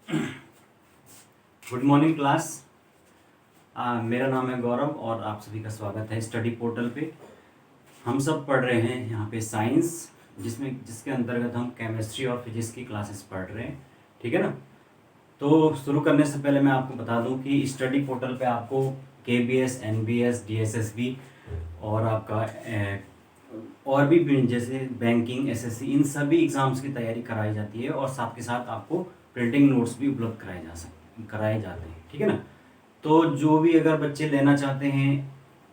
Good morning class. मेरा नाम है गौरव और आप सभी का स्वागत है स्टडी पोर्टल पे। हम सब पढ़ रहे हैं यहाँ पे साइंस, जिसके अंतर्गत हम केमिस्ट्री और फिजिक्स की क्लासेस पढ़ रहे हैं। ठीक है ना। तो शुरू करने से पहले मैं आपको बता दूं कि स्टडी पोर्टल पे आपको KBS, NBS, DSSB और आपका और भी जैसे बैंकिंग, SSC, इन सभी एग्ज़ाम्स की तैयारी कराई जाती है और साथ के साथ आपको प्रिंटिंग नोट्स भी उपलब्ध कराए जाते हैं। ठीक है ना। तो जो भी अगर बच्चे लेना चाहते हैं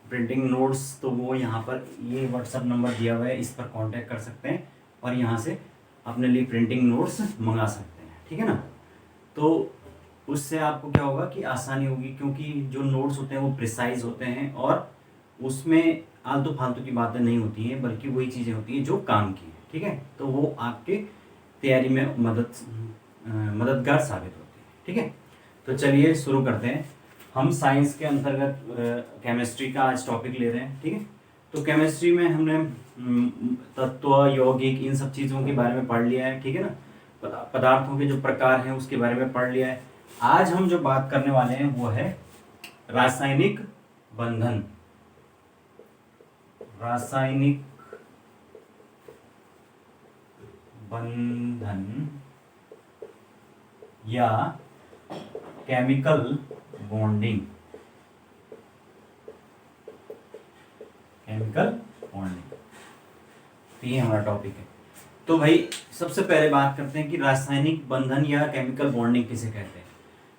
प्रिंटिंग नोट्स, तो वो यहाँ पर ये व्हाट्सअप नंबर दिया हुआ है, इस पर कांटेक्ट कर सकते हैं और यहाँ से अपने लिए प्रिंटिंग नोट्स मंगा सकते हैं। ठीक है ना। तो उससे आपको क्या होगा कि आसानी होगी, क्योंकि जो नोट्स होते हैं वो प्रिसाइज होते हैं और उसमें आलतू फालतू की बातें नहीं होती हैं, बल्कि वही चीज़ें होती हैं जो काम की है। ठीक है। तो वो आपके तैयारी में मददगार साबित होती है। ठीक है। तो चलिए शुरू करते हैं। हम साइंस के अंतर्गत केमिस्ट्री का आज टॉपिक ले रहे हैं। ठीक है। तो केमिस्ट्री में हमने तत्व, यौगिक, इन सब चीज़ों के बारे में पढ़ लिया है। ठीक है ना। पदार्थों के जो प्रकार हैं उसके बारे में पढ़ लिया है। आज हम जो बात करने वाले हैं वो है रासायनिक बंधन। रासायनिक बंधन या केमिकल बॉन्डिंग। केमिकल बॉन्डिंग, तो ये हमारा टॉपिक है। तो भाई सबसे पहले बात करते हैं कि रासायनिक बंधन या केमिकल बॉन्डिंग किसे कहते हैं।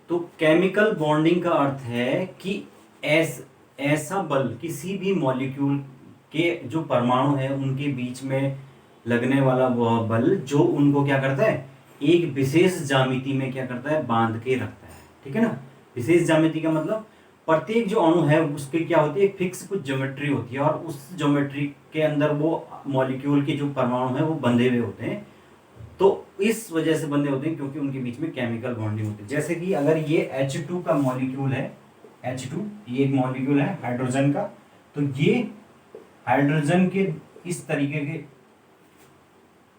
तो केमिकल बॉन्डिंग का अर्थ है कि ऐसा बल, किसी भी मॉलिक्यूल के जो परमाणु है उनके बीच में लगने वाला वह बल जो उनको क्या करता है, एक विशेष ज्यामिति में क्या करता है, बांध के रखता है। ठीक है ना। विशेष ज्यामिति का मतलब प्रत्येक जो अणु है उसकी क्या होती है, फिक्स कुछ ज्योमेट्री होती है और उस ज्योमेट्री के अंदर वो मॉलिक्यूल के जो परमाणु है वो बंधे हुए होते हैं। तो इस वजह से बंधे होते हैं क्योंकि उनके बीच में केमिकल बॉन्डिंग होती है। जैसे कि अगर ये H2 का मॉलिक्यूल है, H2 ये एक मॉलिक्यूल है हाइड्रोजन का, तो ये हाइड्रोजन के इस तरीके के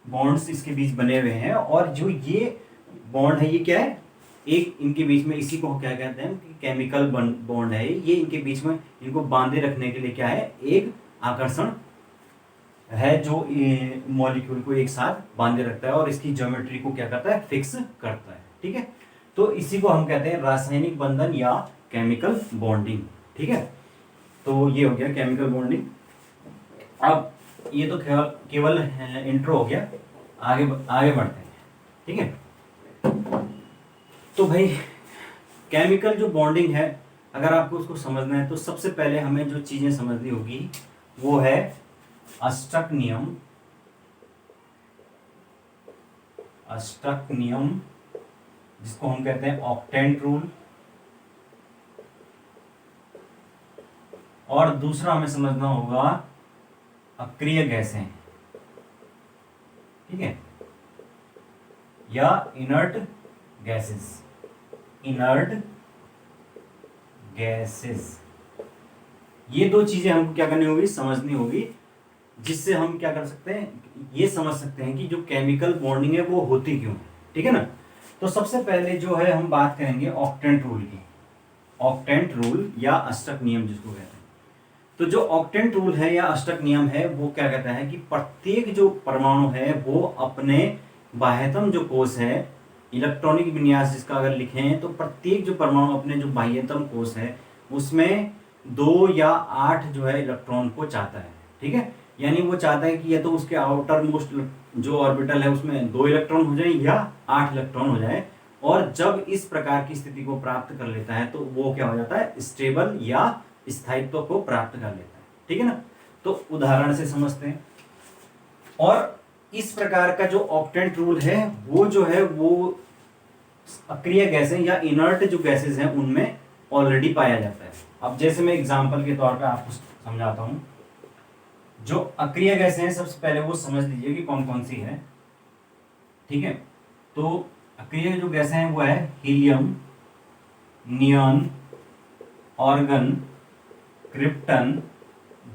बॉन्ड्स इसके बीच बने हुए हैं और जो ये बॉन्ड है ये क्या है, एक इनके बीच में, इसी को क्या कहते हैं कि केमिकल बॉन्ड है। ये इनके बीच में इनको बांधे रखने के लिए क्या है, एक आकर्षण है जो मॉलिक्यूल को एक साथ बांधे रखता है और इसकी ज्योमेट्री को क्या करता है, फिक्स करता है। ठीक है। तो इसी को हम कहते हैं रासायनिक बंधन या केमिकल बॉन्डिंग। ठीक है। तो ये हो गया केमिकल बॉन्डिंग। अब ये तो केवल इंट्रो हो गया, आगे बढ़ते हैं। ठीक है। तो भाई केमिकल जो बॉन्डिंग है, अगर आपको उसको समझना है तो सबसे पहले हमें जो चीजें समझनी होगी वो है अष्टक नियम। अष्टक नियम जिसको हम कहते हैं ऑक्टेंट रूल, और दूसरा हमें समझना होगा अक्रिय गैसें। ठीक है। या इनर्ट गैसेस। इनर्ट गैसेस, ये दो चीजें हमको क्या करनी होगी, समझनी होगी, जिससे हम क्या कर सकते हैं, ये समझ सकते हैं कि जो केमिकल बॉन्डिंग है वो होती क्यों है। ठीक है ना। तो सबसे पहले जो है हम बात करेंगे ऑक्टेंट रूल की। ऑक्टेंट रूल या अष्टक नियम जिसको कहते हैं। तो जो ऑक्टेंट रूल है या अष्टक नियम है वो क्या कहता है कि प्रत्येक जो परमाणु है वो अपने बाह्यतम जो कोश है, इलेक्ट्रॉनिक विन्यास जिसका अगर लिखें, तो प्रत्येक जो परमाणु अपने जो बाह्यतम कोश है उसमें 2 या 8 जो है इलेक्ट्रॉन को चाहता है। ठीक है। यानी वो चाहता है कि या तो उसके आउटर मोस्ट जो ऑर्बिटल है उसमें 2 इलेक्ट्रॉन हो जाए या 8 इलेक्ट्रॉन हो जाए। और जब इस प्रकार की स्थिति को प्राप्त कर लेता है तो वो क्या हो जाता है, स्टेबल या स्थायित्व को प्राप्त कर लेता है। ठीक है ना। तो उदाहरण से समझते हैं। और इस प्रकार का जो ऑक्टेंट रूल है वो जो है वो अक्रिय गैसें या इनर्ट जो गैसेस हैं उनमें ऑलरेडी पाया जाता है। अब जैसे मैं एग्जांपल के तौर पे आपको समझाता हूं। जो अक्रिय गैसें हैं सबसे पहले वो समझ लीजिए कि कौन कौन सी है। ठीक है। तो अक्रिय जो गैसें हैं वो है helium, neon, organ, krypton,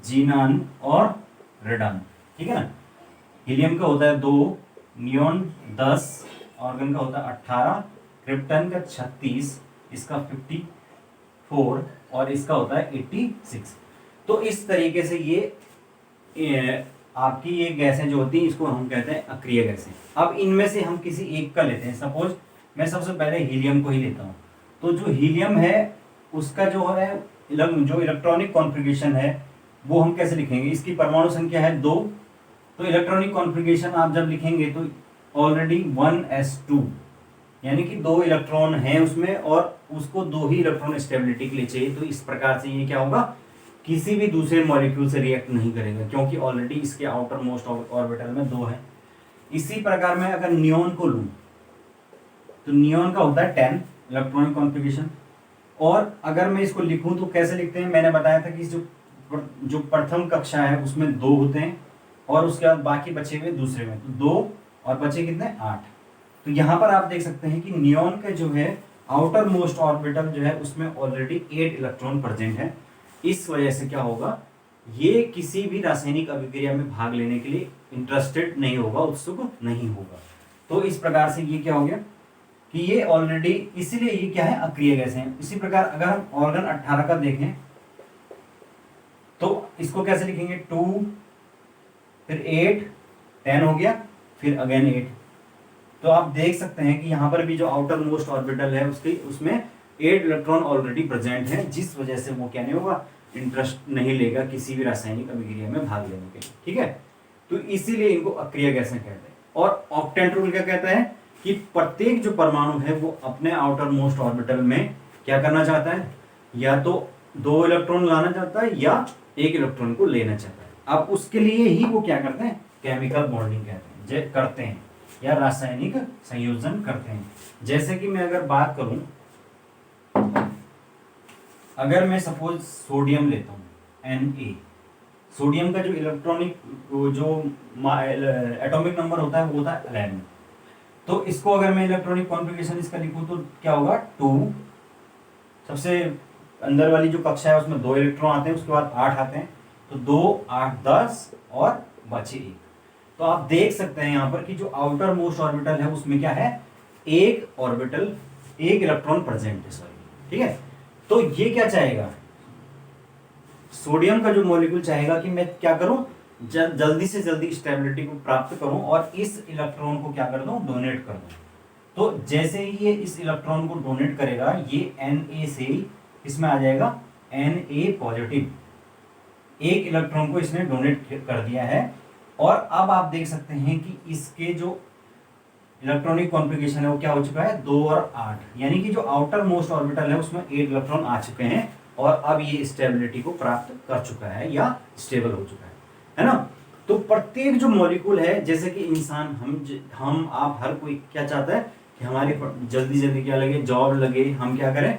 xenon और रेडन। ठीक है ना। हीलियम का होता है 2, नियॉन 10, ऑर्गन का होता है 18 क्रिप्टन का 36, इसका 54 और इसका होता है 86। तो इस तरीके से ये आपकी ये गैसें जो होती हैं इसको हम कहते हैं अक्रिय गैसें। अब इनमें से हम किसी एक का लेते हैं। सपोज मैं सबसे पहले हीलियम को ही लेता हूँ। तो जो हीलियम है उसका जो है जो इलेक्ट्रॉनिक कॉन्फ़िगरेशन है वो हम कैसे लिखेंगे? इसकी परमाणु संख्या है 2। तो इलेक्ट्रॉनिक कॉन्फ़िगरेशन आप जब लिखेंगे तो ऑलरेडी 1s2 यानी कि 2 इलेक्ट्रॉन हैं उसमें और उसको 2 ही इलेक्ट्रॉन स्टेबिलिटी के लिए चाहिए। तो इस प्रकार से ये क्या होगा, किसी भी दूसरे मॉलिक्यूल से रिएक्ट नहीं करेगा क्योंकि ऑलरेडी इसके आउटर मोस्ट ऑर्बिटल में 2 है। इसी प्रकार मैं अगर नियोन को लूं तो नियोन का होता है 10 इलेक्ट्रॉनिक कॉन्फ़िगरेशन। और अगर मैं इसको लिखूं तो कैसे लिखते हैं? मैंने बताया था कि जो प्रथम कक्षा है उसमें 2 होते हैं और उसके बाद बाकी बचे हुए दूसरे में, तो 2 और बचे कितने? 8। तो यहाँ पर आप देख सकते हैं कि नियोन का जो है आउटर मोस्ट ऑर्बिटल जो है उसमें ऑलरेडी 8 इलेक्ट्रॉन प्रेजेंट है। इस वजह से क्या होगा, ये किसी भी रासायनिक अभिक्रिया में भाग लेने के लिए इंटरेस्टेड नहीं होगा, उत्सुक नहीं होगा। तो इस प्रकार से ये क्या हो गया कि ये ऑलरेडी, इसीलिए ये क्या है, अक्रिय गैस है। इसी प्रकार अगर हम ऑर्गन 18 का देखें तो इसको कैसे लिखेंगे? 2 फिर 8 10 हो गया, फिर अगेन 8। तो आप देख सकते हैं कि यहाँ पर भी जो आउटर मोस्ट ऑर्बिटल है उसमें 8 इलेक्ट्रॉन ऑलरेडी प्रेजेंट है, जिस वजह से वो क्या नहीं होगा, इंटरेस्ट नहीं लेगा किसी भी रासायनिक अभिक्रिया में भाग लेने के लिए। ठीक है, तो इसीलिए इनको अक्रिय गैसें कहते हैं। और ऑक्टेंट रूल क्या कहता है कि प्रत्येक जो परमाणु है वो अपने आउटर मोस्ट ऑर्बिटल में क्या करना चाहता है, या तो 2 इलेक्ट्रॉन लाना चाहता है या 1 इलेक्ट्रॉन को लेना चाहता है। अब उसके लिए ही वो क्या करते हैं, केमिकल बॉन्डिंग करते हैं या रासायनिक संयोजन करते हैं। जैसे कि मैं अगर बात करूं, अगर मैं सपोज सोडियम लेता हूं Na, सोडियम का जो इलेक्ट्रॉनिक जो एटॉमिक नंबर होता है वो होता है 11। तो इसको अगर मैं इलेक्ट्रॉनिक कॉन्फ़िगरेशन इसका लिखूं तो क्या होगा, 2, सबसे अंदर वाली जो कक्षा है उसमें 2 इलेक्ट्रॉन आते हैं, उसके बाद 8 आते हैं, तो 2 8 10 और बचे 1। तो आप देख सकते हैं यहाँ पर कि जो आउटर मोस्ट ऑर्बिटल है उसमें क्या है, 1 इलेक्ट्रॉन प्रेजेंट है, सॉरी। ठीक है, तो ये क्या चाहेगा, सोडियम का जो मॉलिक्यूल चाहेगा कि मैं क्या करूं, जल्दी से जल्दी स्टेबिलिटी को प्राप्त करूं और इस इलेक्ट्रॉन को क्या कर दूं, डोनेट कर दूं। तो जैसे ही ये इस इलेक्ट्रॉन को डोनेट करेगा, ये Na से इसमें आ जाएगा Na पॉजिटिव, 1 इलेक्ट्रॉन को इसने डोनेट कर दिया है। और अब आप देख सकते हैं कि इसके जो इलेक्ट्रॉनिक कॉन्फ़िगरेशन है वो क्या हो चुका है, 2 और 8, यानी कि जो आउटर मोस्ट ऑर्बिटल है उसमें 8 इलेक्ट्रॉन आ चुके हैं और अब ये स्टेबिलिटी को प्राप्त कर चुका है या स्टेबल हो चुका है ना। तो प्रत्येक जो मॉलिक्यूल है, जैसे कि इंसान, हम आप हर कोई क्या चाहता है कि हमारी जल्दी जल्दी क्या लगे, जॉब लगे, हम क्या करें,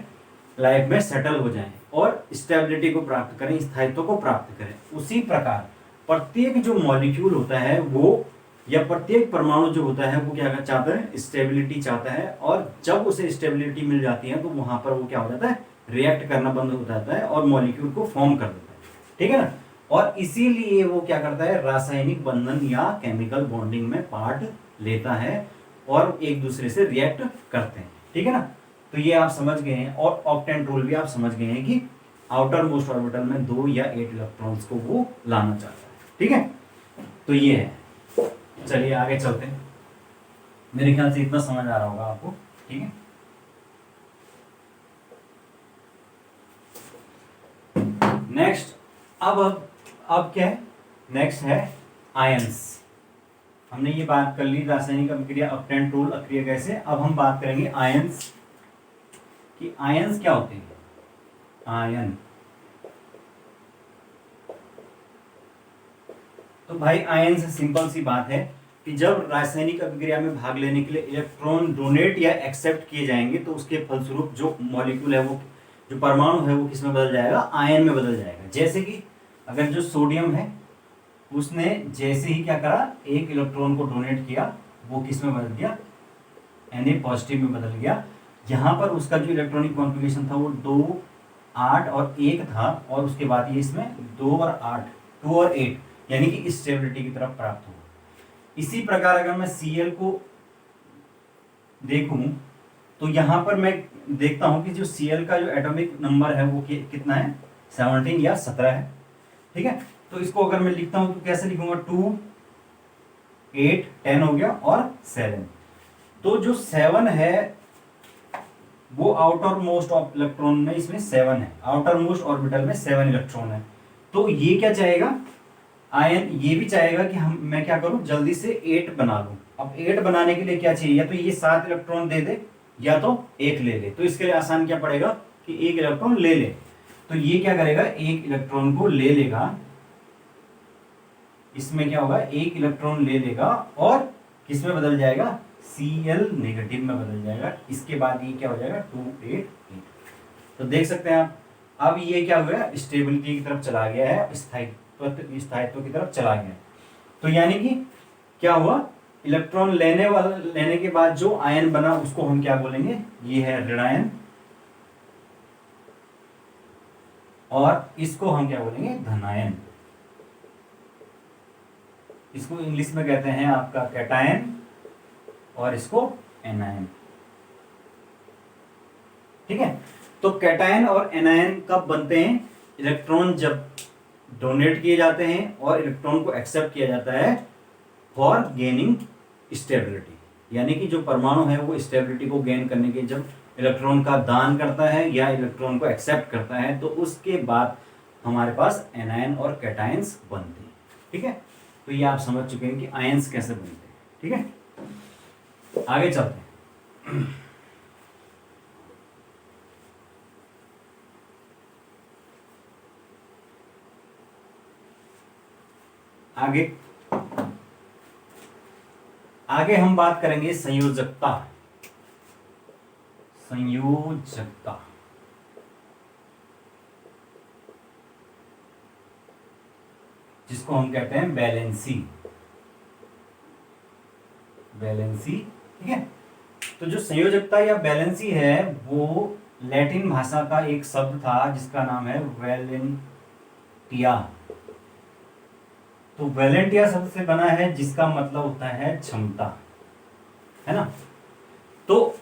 लाइफ में सेटल हो जाएं और स्टेबिलिटी को प्राप्त करें, स्थायित्व को प्राप्त करें। उसी प्रकार प्रत्येक जो मॉलिक्यूल होता है वो, या प्रत्येक परमाणु जो होता है वो क्या चाहता है, स्टेबिलिटी चाहता है। और जब उसे स्टेबिलिटी मिल जाती है तो वहां पर वो क्या हो जाता है, रिएक्ट करना बंद हो जाता है और मॉलिक्यूल को फॉर्म कर देता है। ठीक है ना, और इसीलिए वो क्या करता है, रासायनिक बंधन या केमिकल बॉन्डिंग में पार्ट लेता है और एक दूसरे से रिएक्ट करते हैं। ठीक है ना, तो ये आप समझ गए हैं। और ऑक्टेंट रूल भी आप समझ गए हैं कि आउटर मोस्ट ऑर्बिटल में 2 या 8 इलेक्ट्रॉन्स को वो लाना चाहता है। ठीक है, तो ये है। चलिए आगे चलते हैं, मेरे ख्याल से इतना समझ आ रहा होगा आपको। ठीक है, नेक्स्ट, अब क्या है, नेक्स्ट है आयंस। हमने ये बात कर ली रासायनिक अभिक्रिया, ऑक्टेंट रूल, अक्रिय गैसें। अब हम बात करेंगे आयंस कि आयंस क्या होते हैं। आयन, तो भाई आयन से सिंपल सी बात है कि जब रासायनिक अभिक्रिया में भाग लेने के लिए इलेक्ट्रॉन डोनेट या एक्सेप्ट किए जाएंगे तो उसके फलस्वरूप जो मॉलिक्यूल है वो, जो परमाणु है वो किस में बदल जाएगा, आयन में बदल जाएगा। जैसे कि अगर जो सोडियम है उसने जैसे ही क्या करा, 1 इलेक्ट्रॉन को डोनेट किया, वो किस में बदल गया, Na पॉजिटिव में बदल गया। यहाँ पर उसका जो इलेक्ट्रॉनिक कॉन्फ़िगरेशन था वो 2 8 और 1 था, और उसके बाद ये इसमें 2 और 8 2 और 8 यानी कि स्टेबिलिटी की तरफ प्राप्त हुआ। इसी प्रकार अगर मैं Cl को देखूं तो यहाँ पर मैं देखता हूँ कि जो Cl का जो एटॉमिक नंबर है वो कितना है, 17 या 17 है। ठीक है, तो इसको अगर मैं लिखता हूँ तो कैसे लिखूंगा, 2 8 10 हो गया और 7। तो जो 7 है वो आउटर मोस्ट ऑफ इलेक्ट्रॉन में इसमें 7 है, आउटर मोस्ट ऑर्बिटल में 7 इलेक्ट्रॉन है। तो ये क्या चाहेगा, आयन ये भी चाहेगा कि मैं क्या करूं, जल्दी से 8 बना लूं। अब 8 बनाने के लिए क्या चाहिए, या तो ये 7 इलेक्ट्रॉन दे दे या तो 1 ले ले। तो इसके लिए आसान क्या पड़ेगा कि 1 इलेक्ट्रॉन ले ले। तो ये क्या करेगा, 1 इलेक्ट्रॉन को ले लेगा, इसमें क्या होगा, 1 इलेक्ट्रॉन ले लेगा और किस में बदल जाएगा, Cl नेगेटिव में बदल जाएगा। इसके बाद ये क्या हो जाएगा, 2 8 8। तो देख सकते हैं आप, अब ये क्या हुआ, स्टेबिलिटी की तरफ चला गया है, स्थायित्व की तरफ चला गया। तो यानी कि क्या हुआ, इलेक्ट्रॉन लेने के बाद जो आयन बना उसको हम क्या बोलेंगे, ये है ऋणायन, और इसको हम क्या बोलेंगे, धनायन। इसको इंग्लिश में कहते हैं आपका कैटायन और इसको एनायन। ठीक है, तो कैटायन और एनायन कब बनते हैं, इलेक्ट्रॉन जब डोनेट किए जाते हैं और इलेक्ट्रॉन को एक्सेप्ट किया जाता है फॉर गेनिंग स्टेबिलिटी। यानी कि जो परमाणु है वो स्टेबिलिटी को गेन करने के जब इलेक्ट्रॉन का दान करता है या इलेक्ट्रॉन को एक्सेप्ट करता है, तो उसके बाद हमारे पास एनायन और कैटायंस बनते हैं। ठीक है, तो ये आप समझ चुके हैं कि आयंस कैसे बनते हैं। ठीक है, आगे चलते हैं। आगे हम बात करेंगे संयोजकता। जिसको हम कहते हैं बैलेंसी। ठीक है, तो जो संयोजकता या बैलेंसी है वो लैटिन भाषा का एक शब्द था जिसका नाम है वैलेंटिया। तो वैलेंटिया शब्द से बना है जिसका मतलब होता है क्षमता, है ना। तो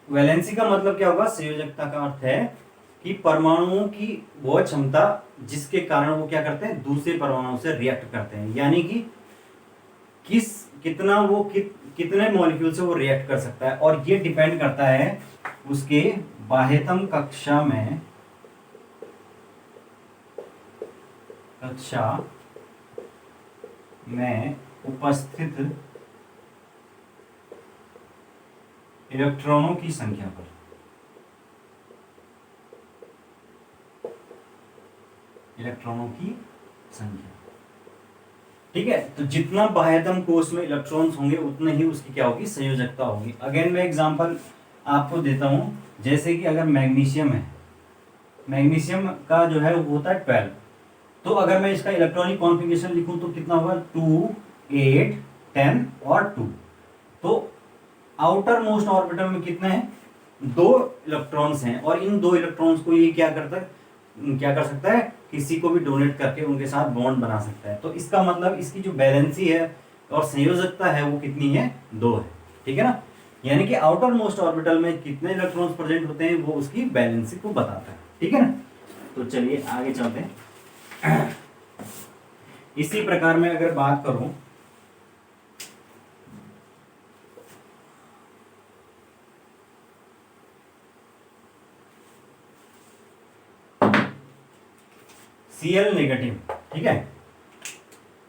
वैलेंसी का मतलब क्या होगा, संयोजकता का अर्थ है कि परमाणुओं की वो क्षमता जिसके कारण वो क्या करते हैं, दूसरे परमाणुओं से रिएक्ट करते हैं। यानी कि कितने मॉलिक्यूल से वो रिएक्ट कर सकता है, और ये डिपेंड करता है उसके बाह्यतम कक्षा में उपस्थित इलेक्ट्रॉनों की संख्या पर। ठीक है, तो जितना बाह्यतम कोश में इलेक्ट्रॉन्स होंगे उतने ही उसकी क्या होगी, संयोजकता होगी। अगेन मैं एग्जांपल आपको देता हूं, जैसे कि अगर मैग्नीशियम है, मैग्नीशियम का जो है वो होता है 12। तो अगर मैं इसका इलेक्ट्रॉनिक कॉन्फ़िगरेशन लिखूं तो कितना होगा, 2 8 10 और 2। तो आउटर मोस्ट ऑर्बिटल में कितने हैं, 2 इलेक्ट्रॉन्स हैं, और इन 2 इलेक्ट्रॉन्स को ये क्या कर सकता है, किसी को भी डोनेट करके उनके साथ बॉन्ड बना सकता है। तो इसका मतलब इसकी जो बैलेंसी है और संयोजकता है वो कितनी है, 2 है। ठीक है ना, यानी कि आउटर मोस्ट ऑर्बिटल में कितने इलेक्ट्रॉन्स प्रेजेंट होते हैं वो उसकी बैलेंसी को बताता है। ठीक है ना, तो चलिए आगे चलते हैं। इसी प्रकार में अगर बात करूं, Cl नेगेटिव। ठीक है,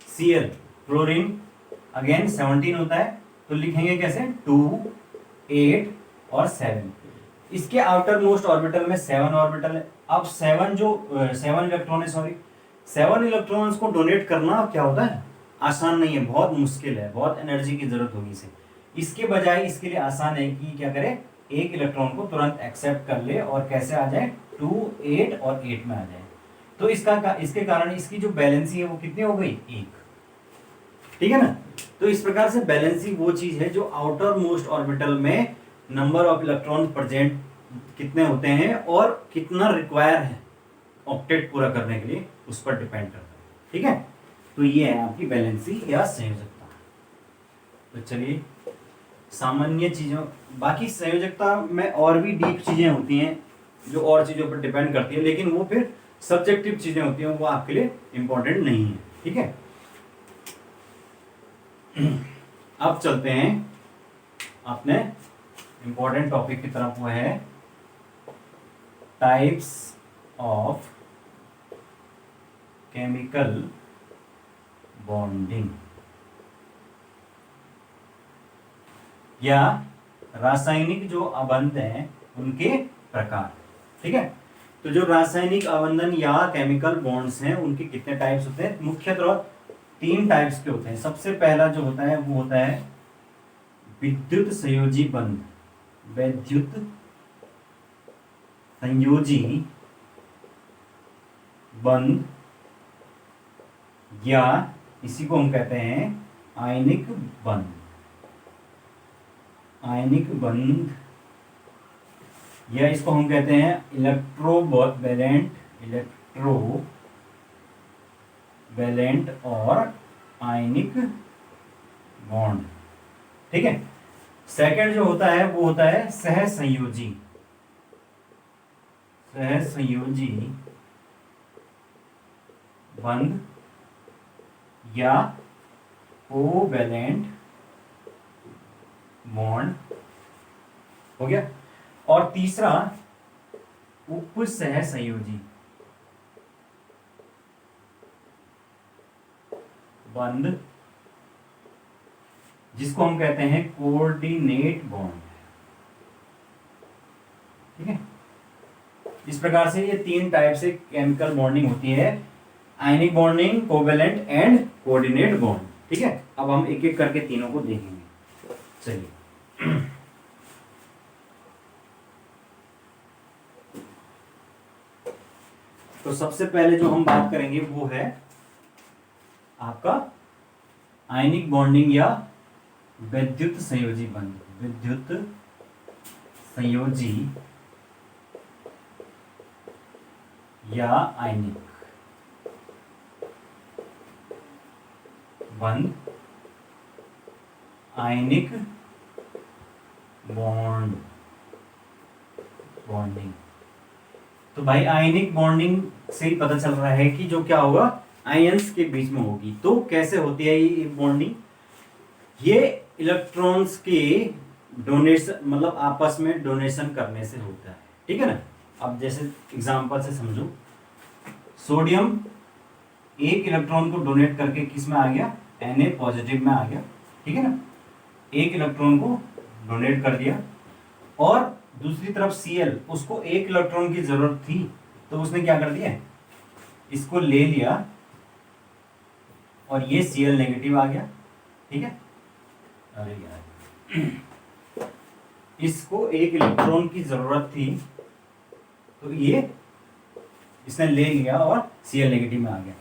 Cl क्लोरीन अगेन 17 होता है, तो लिखेंगे कैसे, 2 8 और 7। इसके आउटर मोस्ट ऑर्बिटल में 7 ऑर्बिटल है। अब 7 इलेक्ट्रॉन है, 7 इलेक्ट्रॉन्स को डोनेट करना क्या होता है, आसान नहीं है, बहुत मुश्किल है, बहुत एनर्जी की जरूरत होगी इसे। इसके बजाय इसके लिए आसान है कि क्या करे, 1 इलेक्ट्रॉन को तुरंत एक्सेप्ट कर ले और कैसे आ जाए, 2 8 और 8 में आ जाए। तो इसके कारण इसकी जो बैलेंसी है वो कितनी हो गई, 1। ठीक है ना, तो इस प्रकार से बैलेंसी वो चीज है जो आउटर मोस्ट ऑर्बिटल में नंबर ऑफ इलेक्ट्रॉन प्रेजेंट कितने होते हैं और कितना रिक्वायर है ऑक्टेट पूरा करने के लिए, उस पर डिपेंड करता है। ठीक है, तो ये है आपकी बैलेंसी या संयोजकता। तो चलिए सामान्य चीजों बाकी संयोजकता में और भी डीप चीजें होती हैं जो और चीजों पर डिपेंड करती है, लेकिन वो फिर सब्जेक्टिव चीजें होती हैं, वो आपके लिए इंपॉर्टेंट नहीं है। ठीक है, अब चलते हैं अपने इंपॉर्टेंट टॉपिक की तरफ, वो है टाइप्स ऑफ केमिकल बॉन्डिंग या रासायनिक जो अबंध हैं उनके प्रकार। ठीक है, तो जो रासायनिक अबंधन या केमिकल बॉन्ड्स हैं उनके कितने टाइप्स होते हैं? मुख्यतः 3 टाइप्स के होते हैं। सबसे पहला जो होता है वो होता है विद्युत संयोजी बंध, विद्युत संयोजी बंध, या इसी को हम कहते हैं आयनिक बंध। आयनिक बंध, या इसको हम कहते हैं इलेक्ट्रोवैलेंट, इलेक्ट्रोवैलेंट और आयनिक बॉन्ड। ठीक है, सेकंड जो होता है वो होता है सहसंयोजी, सहसंयोजी बंध या कोवैलेंट बॉन्ड हो गया। और तीसरा उपसहसंयोजी बंध, जिसको हम कहते हैं कोऑर्डिनेट बॉन्ड। ठीक है, इस प्रकार से ये 3 टाइप से केमिकल बॉन्डिंग होती है, ionic bonding, covalent and coordinate bond. ठीक है, अब हम एक एक करके तीनों को देखेंगे। चलिए, तो सबसे पहले जो हम बात करेंगे वो है आपका आयनिक बॉन्डिंग या विद्युत संयोजी बंध। विद्युत संयोजी या आयनिक बंध, आयनिक बॉन्डिंग। तो भाई आयनिक बॉन्डिंग से ही पता चल रहा है कि जो क्या होगा, आयंस के बीच में होगी। तो कैसे होती है ये बॉन्डिंग? ये इलेक्ट्रॉन्स के डोनेशन, मतलब आपस में डोनेशन करने से होता है। ठीक है ना, अब जैसे एग्जांपल से समझो, सोडियम एक इलेक्ट्रॉन को डोनेट करके किस में आ गया, Na पॉजिटिव में आ गया। ठीक है ना, एक इलेक्ट्रॉन को डोनेट कर दिया, और दूसरी तरफ Cl, उसको एक इलेक्ट्रॉन की जरूरत थी तो उसने क्या कर दिया, इसको ले लिया और ये Cl नेगेटिव आ गया। ठीक है, अरे यार, इसको एक इलेक्ट्रॉन की जरूरत थी तो ये इसने ले लिया और Cl नेगेटिव में आ गया।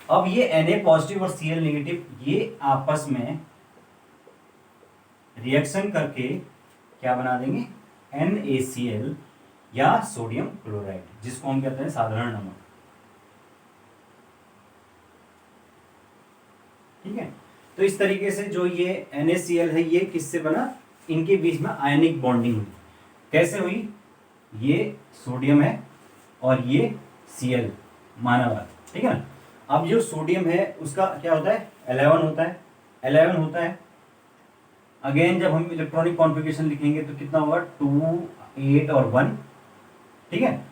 अब ये Na पॉजिटिव और Cl नेगेटिव ये आपस में रिएक्शन करके क्या बना देंगे, NaCl या सोडियम क्लोराइड, जिसको हम कहते हैं साधारण नमक। ठीक है, तो इस तरीके से जो ये NaCl है ये किससे बना, इनके बीच में आयनिक बॉन्डिंग हुई। कैसे हुई, ये सोडियम है और ये Cl माना हुआ। ठीक है ना, अब जो सोडियम है उसका क्या होता है, 11 होता है, 11 होता है। अगेन जब हम इलेक्ट्रॉनिक कॉन्फ़िगरेशन लिखेंगे तो कितना होगा, 2, 8 और 1। ठीक है,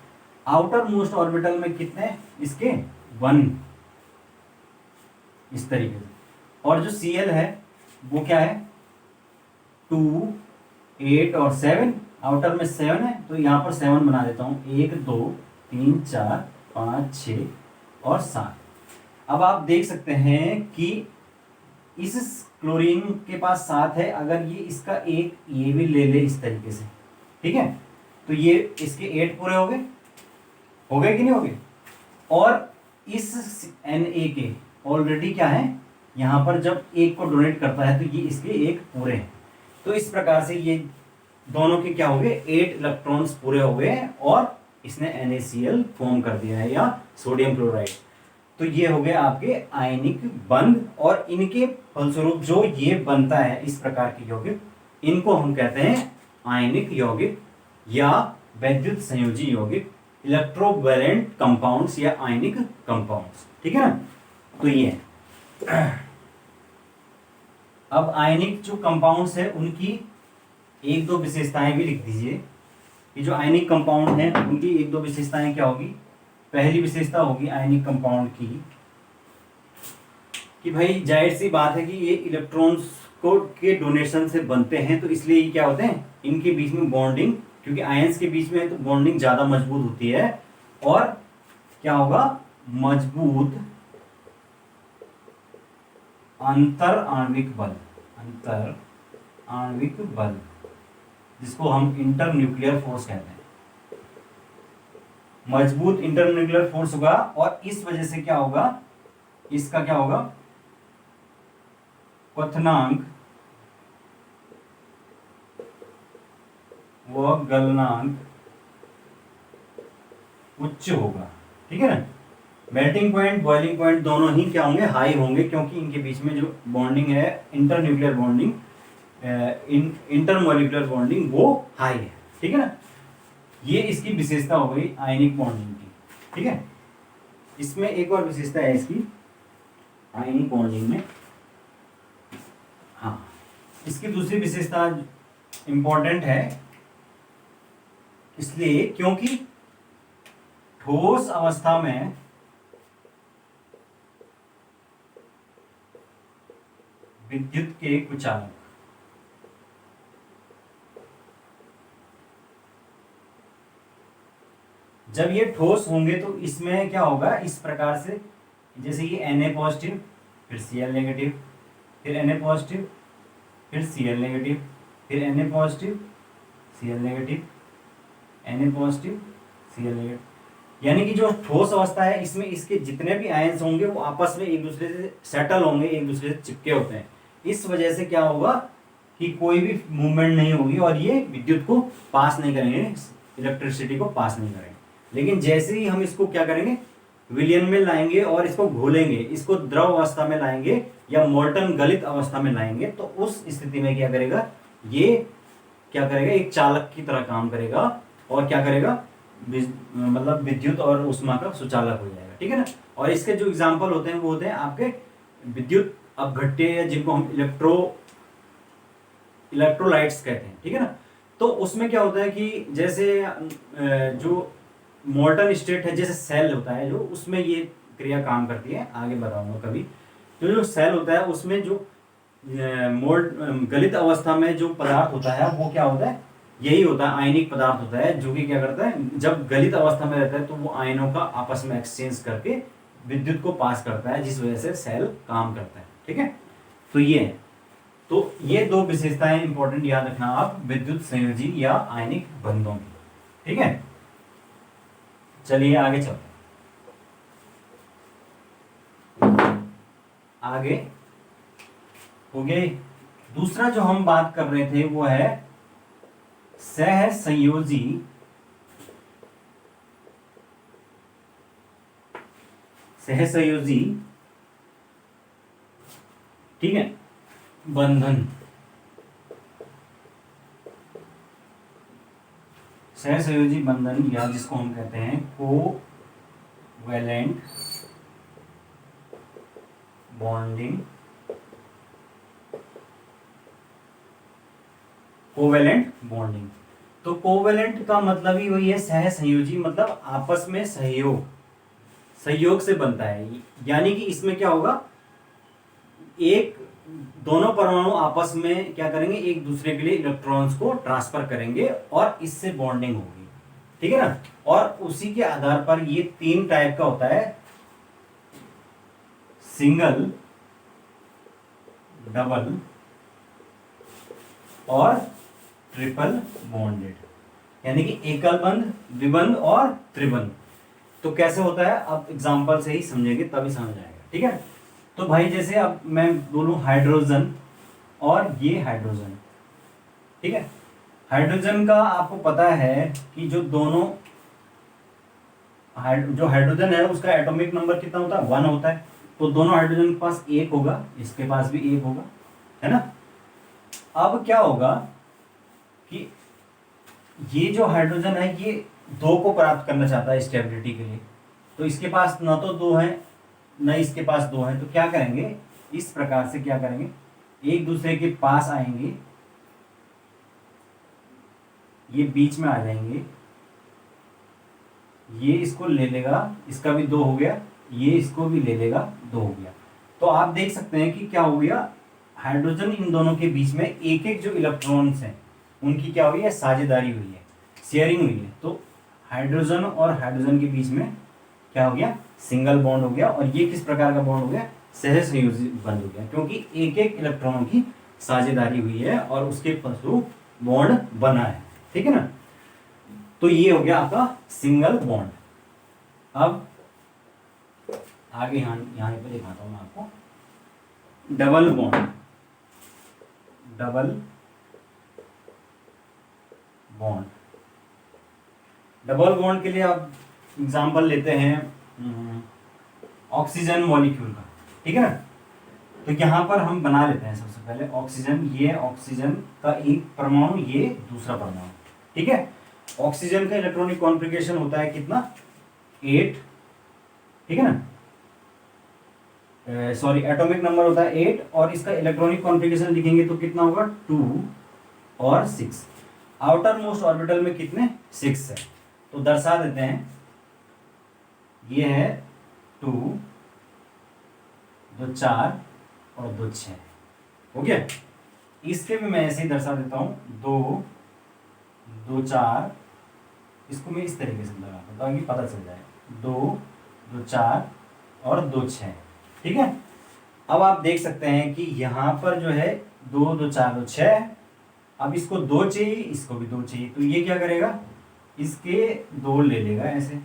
आउटर मोस्ट ऑर्बिटल में कितने, इसके 1, इस तरीके से। और जो Cl है वो क्या है, 2, 8 और 7, आउटर में 7 है तो यहाँ पर 7 बना देता हूँ, 1, 2, 3, 4, 5, 6 और 7। अब आप देख सकते हैं कि इस क्लोरीन के पास 7 है, अगर ये इसका एक ये भी ले ले इस तरीके से, ठीक है, तो ये इसके 8 पूरे हो गए कि नहीं हो गए। और इस Na के ऑलरेडी क्या है, यहाँ पर जब एक को डोनेट करता है तो ये इसके 1 पूरे हैं। तो इस प्रकार से ये दोनों के क्या हो गए, 8 इलेक्ट्रॉन्स पूरे हो गए और इसने NaCl फॉर्म कर दिया है या सोडियम क्लोराइड। तो ये हो गए आपके आयनिक बंध, और इनके फलस्वरूप जो ये बनता है इस प्रकार के यौगिक, इनको हम कहते हैं आयनिक यौगिक या वैद्युत संयोजी यौगिक, इलेक्ट्रोवैलेंट कंपाउंड्स या आयनिक कंपाउंड्स। ठीक है ना, तो ये है। अब आयनिक जो कंपाउंड्स है उनकी एक दो विशेषताएं भी लिख दीजिए कि जो आयनिक कंपाउंड हैं उनकी एक दो विशेषताएं क्या होगी। पहली विशेषता होगी आयनिक कंपाउंड की कि भाई जाहिर सी बात है कि ये इलेक्ट्रॉन्स को के डोनेशन से बनते हैं, तो इसलिए ये क्या होते हैं, इनके बीच में बॉन्डिंग, क्योंकि आयंस के बीच में तो बॉन्डिंग ज्यादा मजबूत होती है, और क्या होगा, मजबूत अंतर आणविक बल, अंतर आणविक बल, जिसको हम इंटर न्यूक्लियर फोर्स कहते हैं। मजबूत इंटर न्यूक्लियर फोर्स होगा, और इस वजह से क्या होगा, इसका क्या होगा, क्वथनांक व गलनांक उच्च होगा। ठीक है ना, मेल्टिंग पॉइंट बॉइलिंग पॉइंट दोनों ही क्या होंगे, हाई होंगे, क्योंकि इनके बीच में जो बॉन्डिंग है inter nuclear bonding, intermolecular bonding वो हाई है। ठीक है ना, ये इसकी विशेषता हो गई आयनिक बॉन्डिंग की। ठीक है, इसमें एक और विशेषता है इसकी आयनिक बॉन्डिंग में, हाँ, इसकी दूसरी विशेषता इंपॉर्टेंट है इसलिए क्योंकि ठोस अवस्था में विद्युत के कुचालक, जब ये ठोस होंगे तो इसमें क्या होगा, इस प्रकार से, जैसे ये Na पॉजिटिव फिर Cl नेगेटिव, फिर Na पॉजिटिव फिर Cl नेगेटिव, फिर Na positive Cl negative, Na positive Cl negative, यानी कि जो ठोस अवस्था है इसमें इसके जितने भी आयंस होंगे वो आपस में एक दूसरे से सेटल होंगे, एक दूसरे से चिपके होते हैं। इस वजह से क्या होगा कि कोई भी मूवमेंट नहीं होगी और ये विद्युत को पास नहीं करेंगे, इलेक्ट्रिसिटी को पास नहीं करेंगे। लेकिन जैसे ही हम इसको क्या करेंगे, विलयन में लाएंगे और इसको घोलेंगे, इसको द्रव अवस्था में लाएंगे या मोल्टन गलित अवस्था में लाएंगे, तो उस स्थिति में क्या करेगा, ये क्या करेगा, एक चालक की तरह काम करेगा और क्या करेगा, मतलब विद्युत और ऊष्मा का सुचालक हो जाएगा। ठीक है ना, और इसके जो एग्जाम्पल होते हैं वो होते हैं आपके विद्युत अपघट्य, जिनको हम इलेक्ट्रोलाइट्स कहते हैं। ठीक है ना, तो उसमें क्या होता है कि जैसे जो मोल्टन स्टेट है, जैसे सेल होता है जो, उसमें ये क्रिया काम करती है, आगे बताऊंगा कभी। तो जो सेल होता है उसमें जो गलित अवस्था में जो पदार्थ होता है वो क्या होता है, यही होता है, आयनिक पदार्थ होता है, जो कि क्या करता है, जब गलित अवस्था में रहता है तो वो आयनों का आपस में एक्सचेंज करके विद्युत को पास करता है, जिस वजह से सेल काम करता है। ठीक है, तो ये है, तो ये दो विशेषताएं इंपॉर्टेंट याद रखना आप विद्युत संयोजी या आयनिक बंधों की। ठीक है, चलिए आगे चलते हैं। आगे हो गए, दूसरा जो हम बात कर रहे थे वो है सहसंयोजी ठीक है, बंधन, सहसंयोजी बंधन, या जिसको हम कहते हैं कोवैलेंट बॉन्डिंग, कोवैलेंट बॉन्डिंग। तो कोवैलेंट का मतलब ही वही है, सहसंयोजी मतलब आपस में सहयोग से बनता है। यानी कि इसमें क्या होगा, एक दोनों परमाणु आपस में क्या करेंगे, एक दूसरे के लिए इलेक्ट्रॉन्स को ट्रांसफर करेंगे और इससे बॉन्डिंग होगी। ठीक है ना, और उसी के आधार पर ये तीन टाइप का होता है, सिंगल, डबल और ट्रिपल बॉन्डेड, यानी कि एकल बंध, द्विबंध और त्रिबंध। तो कैसे होता है, अब एग्जांपल से ही समझेंगे तभी समझ आएगा। ठीक है, तो भाई जैसे अब मैं बोलूं हाइड्रोजन और ये हाइड्रोजन। ठीक है, हाइड्रोजन का आपको पता है कि जो दोनों जो हाइड्रोजन है उसका एटॉमिक नंबर कितना होता है, 1 होता है। तो दोनों हाइड्रोजन के पास 1 होगा, इसके पास भी 1 होगा, है ना। अब क्या होगा कि ये जो हाइड्रोजन है ये दो को प्राप्त करना चाहता है स्टेबिलिटी के लिए, तो इसके पास ना तो दो है न इसके पास दो है, तो क्या करेंगे, इस प्रकार से क्या करेंगे, एक दूसरे के पास आएंगे, ये बीच में आ जाएंगे, ये इसको ले लेगा, इसका भी दो हो गया, ये इसको भी ले लेगा, दो हो गया। तो आप देख सकते हैं कि क्या हो गया, हाइड्रोजन इन दोनों के बीच में एक एक जो इलेक्ट्रॉन्स हैं उनकी क्या हुई है, साझेदारी हुई है, शेयरिंग हुई है। तो हाइड्रोजन और हाइड्रोजन के बीच में क्या हो गया, सिंगल बॉन्ड हो गया। और ये किस प्रकार का बॉन्ड हो गया, सहसंयोजी बॉन्ड हो गया, क्योंकि एक एक इलेक्ट्रॉनों की साझेदारी हुई है और उसके फलस्वरूप बॉन्ड बना है। ठीक है ना, तो ये हो गया आपका सिंगल बॉन्ड। अब आगे यहाँ पे दिखाता हूं मैं आपको double bond. Double bond, double bond के लिए आप एग्जांपल लेते हैं ऑक्सीजन मॉलिक्यूल का। ठीक है ना, तो यहां पर हम बना लेते हैं सबसे पहले ऑक्सीजन, ये ऑक्सीजन का एक परमाणु, ये दूसरा परमाणु। ठीक है, ऑक्सीजन का इलेक्ट्रॉनिक कॉन्फ़िगरेशन होता है कितना, 8। ठीक है ना, सॉरी एटॉमिक नंबर होता है 8 और इसका इलेक्ट्रॉनिक कॉन्फ़िगरेशन लिखेंगे तो कितना होगा, 2 और 6। आउटर मोस्ट ऑर्बिटल में कितने, 6 है, तो दर्शा देते हैं, ये है 2, 2 4 और 2 6 हो गया। इसके भी मैं ऐसे ही दर्शा देता हूं, 2 2 4, इसको मैं इस तरीके से लगाता हूं ताकि पता चल जाए, 2 2 4 और 2 6। ठीक है, अब आप देख सकते हैं कि यहां पर जो है 2 2 4 2 6, अब इसको 2 चाहिए, इसको भी 2 चाहिए, तो ये क्या करेगा, इसके 2 ले लेगा ऐसे,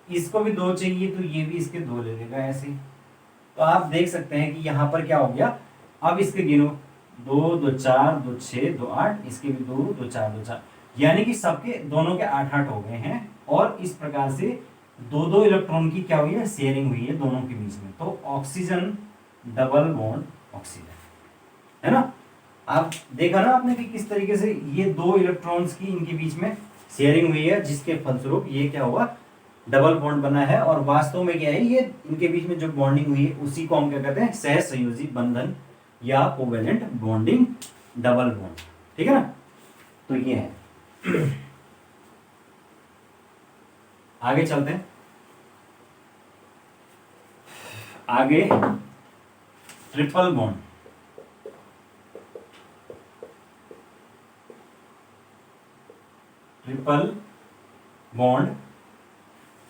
इसको भी 2 चाहिए तो ये भी इसके 2 ले लेगा ऐसे। तो आप देख सकते हैं कि यहाँ पर क्या हो गया, अब इसके गिनो, 2 2 4 2 6 2 8, इसके भी 2 2 4 2 4, यानी कि सबके दोनों के 8 8 हो गए हैं। और इस प्रकार से दो दो इलेक्ट्रॉन की क्या हुई है, शेयरिंग हुई है दोनों के बीच में। तो ऑक्सीजन डबल बॉन्ड ऑक्सीजन, है ना। आप देखा ना आपने कि किस तरीके से ये दो इलेक्ट्रॉन्स की इनके बीच में शेयरिंग हुई है, जिसके फलस्वरूप ये क्या हुआ, डबल बॉन्ड बना है। और वास्तव में क्या है, ये इनके बीच में जो बॉन्डिंग हुई है उसी को हम क्या कहते हैं, सहसंयोजी बंधन या कोवेलेंट बॉन्डिंग, डबल बॉन्ड। ठीक है ना, तो ये है। आगे चलते हैं, आगे triple bond. Triple bond,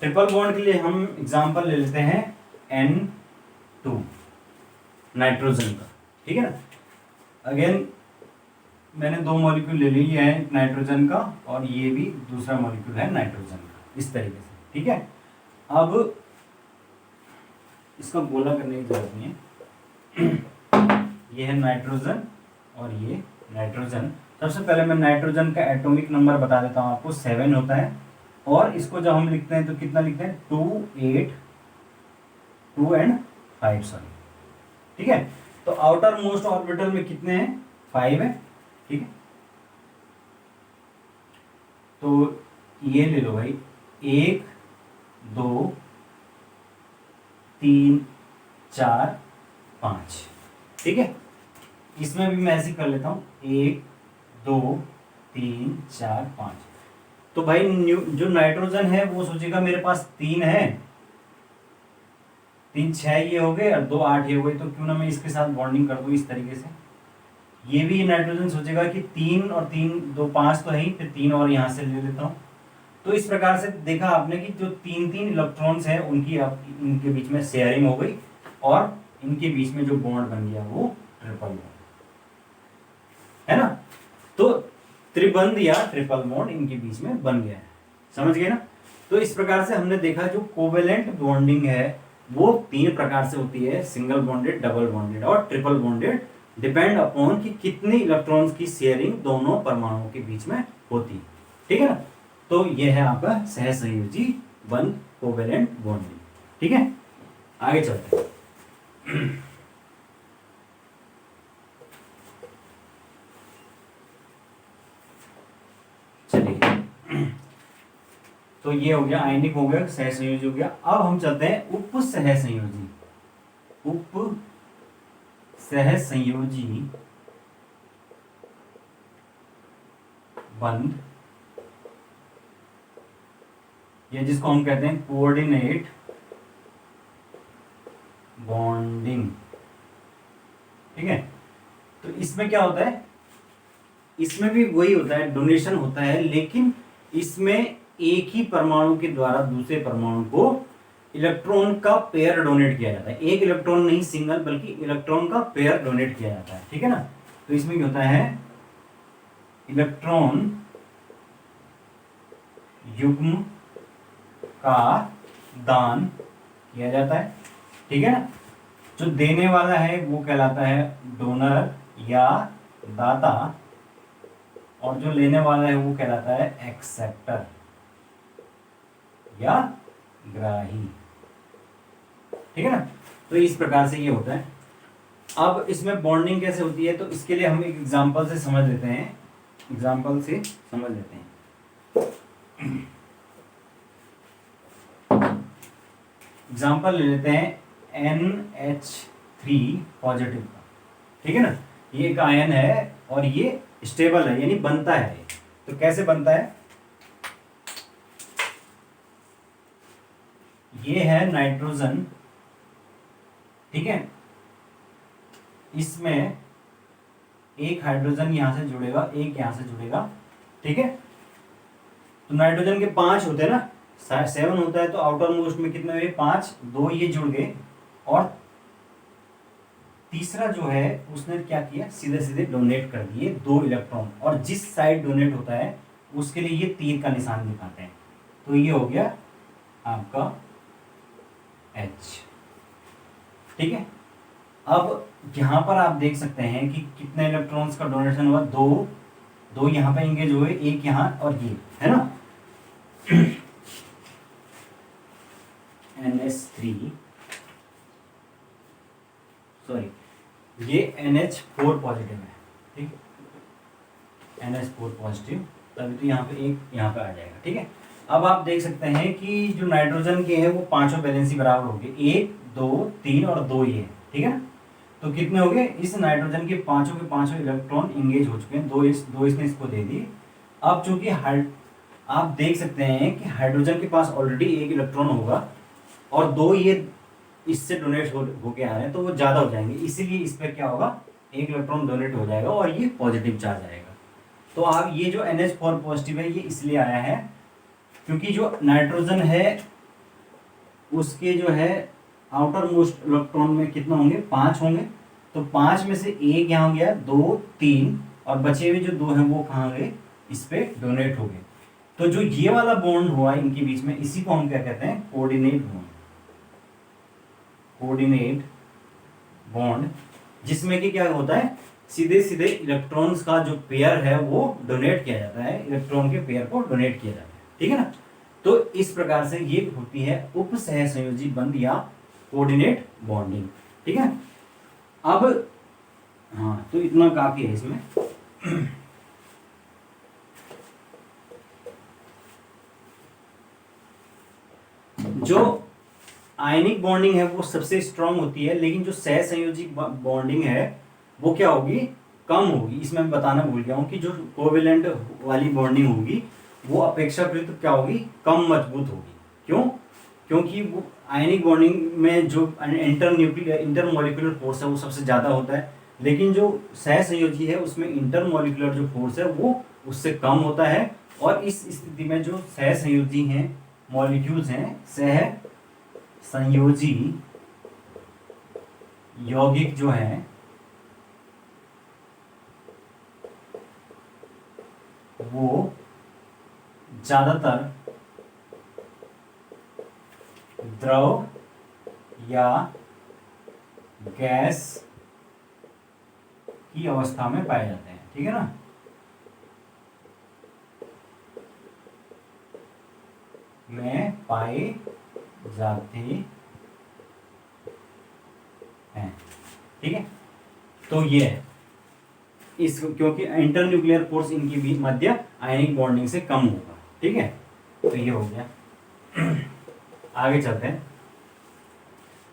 triple bond के लिए हम एग्जांपल ले लेते हैं N2 नाइट्रोजन का। ठीक है ना, अगेन मैंने दो मॉलिक्यूल ले लिया है नाइट्रोजन का और ये भी दूसरा मॉलिक्यूल है नाइट्रोजन का, इस तरीके से। ठीक है, अब इसका गोला करने की जरूरत नहीं है, ये है नाइट्रोजन और ये नाइट्रोजन। सबसे पहले मैं नाइट्रोजन का एटॉमिक नंबर बता देता हूं आपको, 7 होता है। और इसको जब हम लिखते हैं तो कितना लिखते हैं, 2 8 2 एंड 5 सॉरी। ठीक है, तो आउटर मोस्ट ऑर्बिटल में कितने हैं, 5 है। ठीक है, तो ये ले लो भाई, 1 2 3 4 5। ठीक है, इसमें भी मैं ऐसे कर लेता हूं, 1 2 3 4 5। तो भाई जो नाइट्रोजन है वो सोचेगा मेरे पास 3 है, 3 6 ये हो गए और 2 8 ये हो गए, तो क्यों ना मैं इसके साथ बॉन्डिंग कर दूं इस तरीके से। ये भी नाइट्रोजन सोचेगा कि 3 और 3 2 5 तो है ही, फिर 3 और यहां से ले लेता हूं। तो इस प्रकार से देखा आपने कि जो 3 3 इलेक्ट्रॉन्स हैं उनकी इनके बीच में शेयरिंग हो गई और इनके बीच में जो बॉन्ड बन गया वो ट्रिपल बॉन्ड, है ना। तो त्रिबंध या ट्रिपल बॉन्ड इनके बीच में बन गया है, समझ गए ना। तो इस प्रकार से हमने देखा जो कोवेलेंट बॉन्डिंग है वो 3 प्रकार से होती है, सिंगल बॉन्डेड, डबल बॉन्डेड और ट्रिपल बॉन्डेड, डिपेंड अपॉन कि कितने इलेक्ट्रॉन्स की शेयरिंग दोनों परमाणुओं के बीच में होती है। ठीक है ना, तो यह है आपका सहसंयोजी बंध, कोवेलेंट बॉन्डिंग। ठीक है, आगे चलते हैं। चलिए, तो ये हो गया आयनिक, हो गया सहसंयोजी, हो गया। अब हम चलते हैं उप सहसंयोजी। उप सहसंयोजी बंध, या जिसको हम कहते हैं कोऑर्डिनेट बॉन्डिंग, ठीक है। तो इसमें क्या होता है, इसमें भी वही होता है, डोनेशन होता है, लेकिन इसमें एक ही परमाणु के द्वारा दूसरे परमाणु को इलेक्ट्रॉन का पेयर डोनेट किया जाता है। एक इलेक्ट्रॉन नहीं सिंगल, बल्कि इलेक्ट्रॉन का पेयर डोनेट किया जाता है, ठीक है ना। तो इसमें क्या होता है, इलेक्ट्रॉन युग्म का दान किया जाता है, ठीक है ना। जो देने वाला है वो कहलाता है डोनर या दाता, और जो लेने वाला है वो कहलाता है एक्सेप्टर या ग्राही, ठीक है ना। तो इस प्रकार से ये होता है। अब इसमें बॉन्डिंग कैसे होती है, तो इसके लिए हम एक एग्जांपल से समझ लेते हैं, एग्जांपल से समझ लेते हैं। एग्जांपल ले लेते हैं NH3 पॉजिटिव का, ठीक है ना। ये एक आयन है और ये स्टेबल है, यानी बनता है। तो कैसे बनता है, ये है नाइट्रोजन, ठीक है। इसमें एक हाइड्रोजन यहां से जुड़ेगा, एक यहां से जुड़ेगा, ठीक है। तो नाइट्रोजन के 5 होते हैं ना, 7 होता है, तो आउटर मोस्ट में कितने हुए, 5, 2 ये जुड़ गए, और तीसरा जो है उसने क्या किया, सीधे सीधे डोनेट कर दिए 2 इलेक्ट्रॉन, और जिस साइड डोनेट होता है उसके लिए ये तीर का निशान दिखाते हैं। तो ये हो गया आपका H, ठीक है। अब यहां पर आप देख सकते हैं कि कितने इलेक्ट्रॉन्स का डोनेशन हुआ, 2 यहां पे इंगेज हुए, एक यहां, और ये है ना NH3, सॉरी, ये NH4 पॉजिटिव है, ठीक, NH4 पॉजिटिव, तभी तो यहाँ पे एक यहाँ पे आ जाएगा, ठीक है। अब आप देख सकते हैं कि जो नाइट्रोजन के हैं वो पांचों वैलेंसी बराबर हो गए, 1, 2, 3 और 2 ये, ठीक है ना। तो कितने हो गए, इस नाइट्रोजन के पांचों इलेक्ट्रॉन इंगेज हो चुके हैं, दो इसने इसको दे दिए। अब चूंकि आप देख सकते हैं कि हाइड्रोजन के पास ऑलरेडी एक इलेक्ट्रॉन होगा, और 2 ये इससे डोनेट होके आ रहे हैं, तो वो ज्यादा हो जाएंगे, इसीलिए इस पर क्या होगा, एक इलेक्ट्रॉन डोनेट हो जाएगा और ये पॉजिटिव चार्ज आएगा। तो आप ये जो NH4 पॉजिटिव है, ये इसलिए आया है क्योंकि जो नाइट्रोजन है उसके जो है आउटर मोस्ट इलेक्ट्रॉन में कितना होंगे, 5 होंगे। तो 5 में से एक यहाँ गया, 2, 3, और बचे हुए जो 2 हैं वो कहाँ गए, इस पे डोनेट हो गए। तो जो ये वाला बॉन्ड हुआ इनके बीच में, इसी को हम क्या कहते हैं, कोऑर्डिनेट बॉन्ड। कोऑर्डिनेट बॉन्ड, जिसमें कि क्या होता है, सीधे सीधे इलेक्ट्रॉन्स का जो पेयर है वो डोनेट किया जाता है, इलेक्ट्रॉन के पेयर को डोनेट किया जाता है, ठीक है ना। तो इस प्रकार से ये होती है उप सहसंयोजी बंध या कोऑर्डिनेट बॉन्डिंग, ठीक है। अब हाँ, तो इतना काफी है इसमें। जो आयनिक बॉन्डिंग है वो सबसे स्ट्रांग होती है, लेकिन जो सहसंयोजी बॉन्डिंग है वो क्या होगी, कम होगी। इसमें मैं बताना भूल गया हूँ कि जो कोवेलेंट वाली बॉन्डिंग होगी वो अपेक्षाकृत क्या होगी, कम मजबूत होगी। क्यों, क्योंकि वो आयनिक बॉन्डिंग में जो इंटरमॉलिक्यूलर फोर्स है वो सबसे ज़्यादा होता है, लेकिन जो सहसंयोजी है उसमें इंटरमॉलिक्यूलर जो फोर्स है वो उससे कम होता है। और इस स्थिति में जो सहसंयोजी हैं, मॉलिक्यूल्स हैं, सहसंयोजी यौगिक जो है वो ज्यादातर द्रव या गैस की अवस्था में पाए जाते हैं, ठीक है ना। में पाए जाते हैं, ठीक है। तो ये है इस, क्योंकि इंटरन्यूक्लियर फोर्स इनके भी मध्य आयनिक बॉन्डिंग से कम होगा। ठीक है, तो ये हो गया। आगे चलते हैं।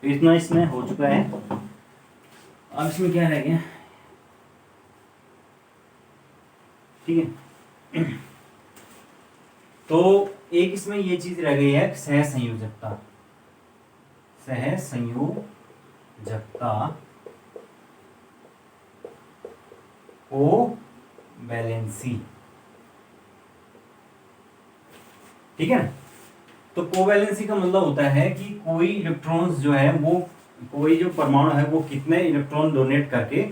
तो इतना इसमें हो चुका है। अब इसमें क्या रह गया? ठीक है, तो एक इसमें ये चीज रह गई है, सहसंयोजकता। सहसंयोजकता कोवैलेंसी। ठीक है ना? तो कोवैलेंसी का मतलब होता है कि कोई इलेक्ट्रॉन्स जो है वो, कोई जो परमाणु है वो कितने इलेक्ट्रॉन डोनेट करके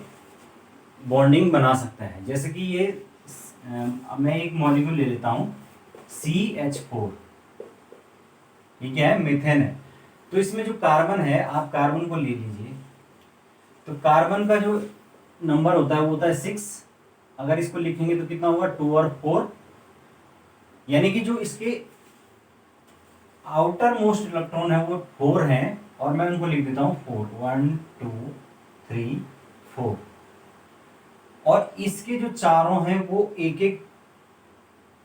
बॉन्डिंग बना सकता है। जैसे कि ये मैं एक मॉलिक्यूल ले लेता हूं CH4, ठीक है, मीथेन है। तो इसमें जो कार्बन है, आप कार्बन को ले लीजिए, तो कार्बन का जो नंबर होता है वो होता है 6। अगर इसको लिखेंगे तो कितना होगा? 2 और 4, यानी कि जो इसके आउटर मोस्ट इलेक्ट्रॉन है वो 4 हैं, और मैं उनको लिख देता हूं 4, 1 2 3 4। और इसके जो चारों हैं वो एक एक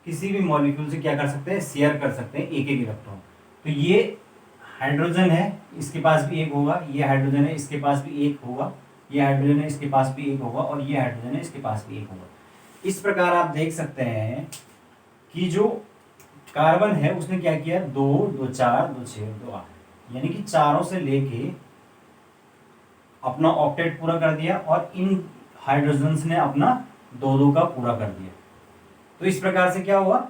किसी भी मॉलिक्यूल से क्या कर सकते हैं? शेयर कर सकते हैं एक एक इलेक्ट्रॉन। तो ये हाइड्रोजन है, इसके पास भी एक होगा, ये हाइड्रोजन है, इसके पास भी एक होगा, ये हाइड्रोजन है, इसके पास भी एक होगा, और ये हाइड्रोजन है, इसके पास भी एक होगा। इस प्रकार आप देख सकते हैं कि जो कार्बन है उसने क्या किया? 2 2 4 2 6 2 8, यानी कि चारों से लेके अपना ऑक्टेट पूरा कर दिया, और इन हाइड्रोजन्स ने अपना 2 2 का पूरा कर दिया। तो इस प्रकार से क्या हुआ?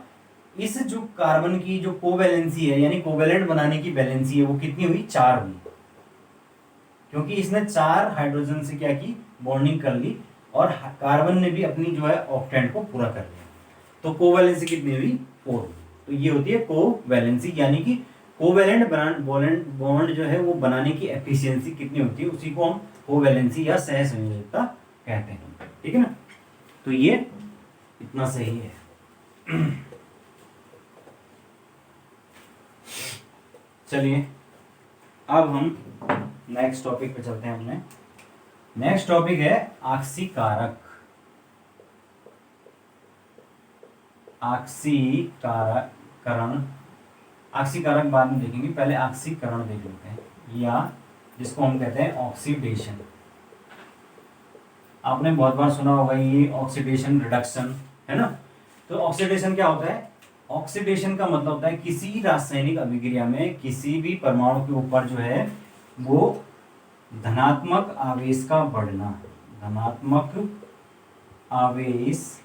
इस जो कार्बन की जो कोवैलेंसी है, यानी कोवैलेंट बनाने की वैलेंसी है, वो कितनी हुई? 4 हुई, क्योंकि इसने 4 हाइड्रोजन से क्या की? बॉन्डिंग कर ली, और कार्बन ने भी अपनी जो है ऑक्टेट को पूरा कर लिया। तो कोवैलेंसी कितनी हुई? 4 हुई। तो ये होती है कोवैलेंसी, यानी कि कोवैलेंट बॉन्ड जो है वो बनाने की एफिशिएंसी कितनी होती है, उसी को हम कोवैलेंसी या सहसंयोजकता कहते हैं। ठीक है ना? तो ये इतना सही है। चलिए अब हम नेक्स्ट टॉपिक पे चलते हैं। अपने नेक्स्ट टॉपिक है आक्सीकारक। आक्सीकरण, आक्सीकारक बाद में देखेंगे, पहले आक्सीकरण देख लेते हैं, या जिसको हम कहते हैं ऑक्सीडेशन। आपने बहुत बार सुना होगा ये ऑक्सीडेशन रिडक्शन, है ना? तो ऑक्सीडेशन क्या होता है? ऑक्सीडेशन का मतलब होता है किसी रासायनिक अभिक्रिया में किसी भी परमाणु के ऊपर जो है वो धनात्मक आवेश का बढ़ना, धनात्मक आवेश